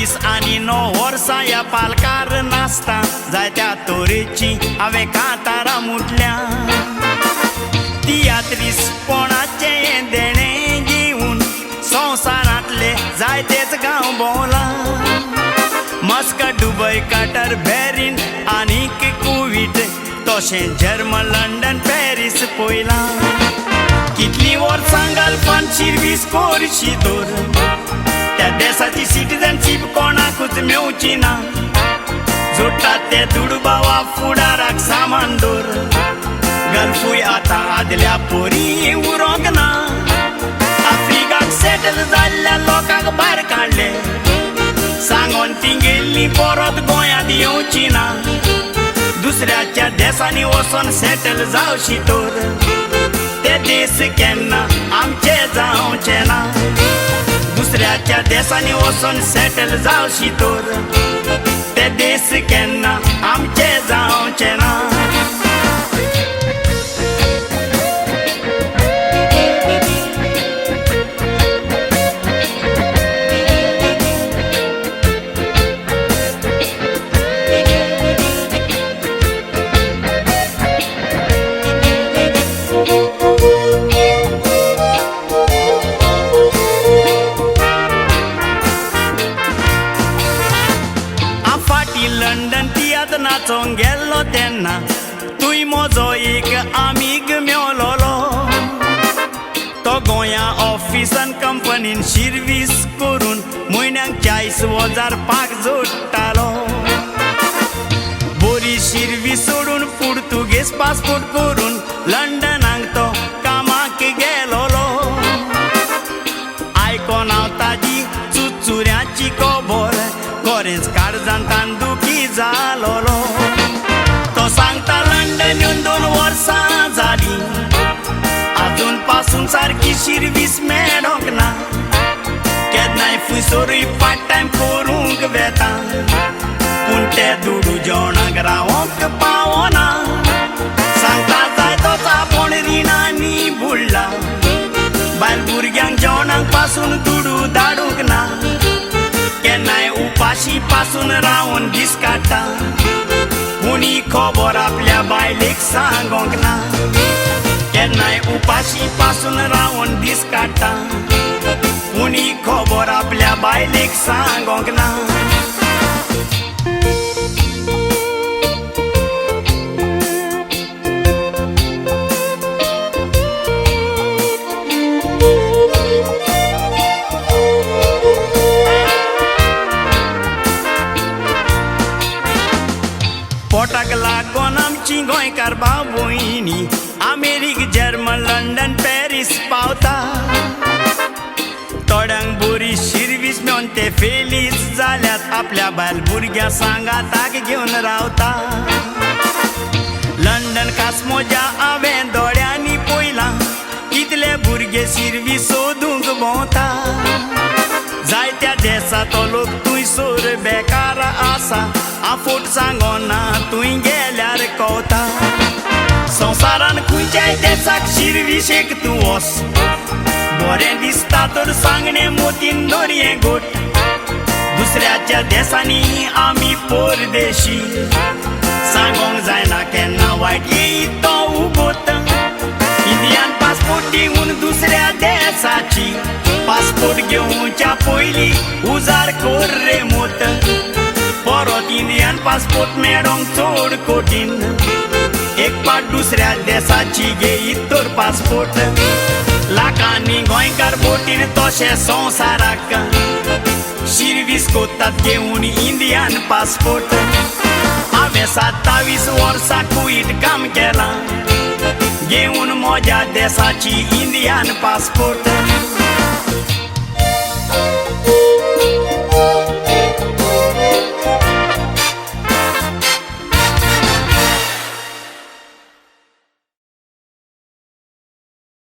28 आणि 9 वर्सां ह्या पालकार नासता जायत्या तोरेची हांवें कांतारां मुटल्या 33 देणे घेवन संवसारांतले जायतेच गांव भोंवला मस्कट दुबय कटर बॅरीन आनीक कुवीट तशें जर्मन लंडन पॅरीस पयला कितलीं वर्सां घालपान शिर्वीस कोरशी दोर त्या देशाची सिटीजनशीप कोणाकूच मेवची ना जोडटात ते दुडबावा फुडाराक सामान दोर गल्फूय आतां आदल्या पोरी उरोंक ना आफ्रिकाक सेटल जाल्ल्या लोकांक भायर काडले सांगोन ती गेल्लीं परत गोंयांत येवची ना दुसऱ्याच्या देशांनी वचोन सेटल जावची तर ते देश केन्ना आमचे जावचे ना दुसऱ्याच्या देशांनी वचोन सेटल जावची तर ते देश केन्ना आमचे जावचे ना लंडन तियात नाचोंक गेल्लो तेन्ना तुय म्हजो एक आमीग मेवलोलो तो गोंया ऑफिसान कंपनीन शिर्वीस करून म्हयन्याक 40,000 पाक जोडटालो बरी शिर्वीस सोडून पुर्तुगेज पासपोर्ट करून लंडनाक तो कामाक गेलोलो आयकोन हांव ताजी चुचुऱ्याची खबर खरेंच काळजांत दुखी जालोलो तो सांगता लंडन येवन 2 वर्सां जालीं आजून पासून सारकी शिर्वीस मेळोंक ना केन्नाय फुसोरूय पार्ट टायम करूंक वेता पूण ते दुडू जेवणाक रावोंक पावना सांगता जाय तो चापोण रिणांनी बुडला बायल भुरग्यांक जेवणाक पासून दुडू धाडूंक ना केन्नाय उपाशी पासून रावन दीस काडटा पूण ही खबर आपल्या बायलेक सांगोंक ना केन्नाय उपाशी पासून रावन दीस काडटा पूण ही खबर आपल्या बायलेक सांगोंक ना पोटाक लागोन आमची गोंयकार भाव भयणी अमेरीक जर्मन लंडन पॅरीस पावता थोड्यांक बरी शिर्वीस मेवन ते फेलीच जाल्यात आपल्या बायल भुरग्या सांगाताक घेवन रावता लंडन कास्मोजा हांवें दोळ्यांनी पयलां कितले भुरगे शिर्वीस सोदूंक भोंवता जायत्या देशाचो लोक तुयसोर बेकार आसा आफोट सांगोना तुय गेल्यार कवता संवसारान खंयच्याय देशाक शिर्वीशेक तूं वच बरें दिसता तर सांगणें मोतीन दर्ये गोट दुसऱ्याच्या देशांनी आमी परदेशी सांगोंक जायना केन्ना वायट येयत तो उगोत इंडियन पासपोर्ट दिवन दुसऱ्या देशाची पासपोर्ट घेवच्या पयलीं उजार कर रे मोत परत इंडियन पासपोर्ट मेळोंक चड कठीण एक पाट दुसऱ्या देशाची घेयत तर पासपोर्ट लाखांनी गोंयकार बोटीर तशें संवसाराक शिर्वीस कोत्तात घेवन इंडियन पासपोर्ट हांवें 27 वर्सां कुईट काम केलां घेवन म्हज्या देशाची इंडियन पासपोर्ट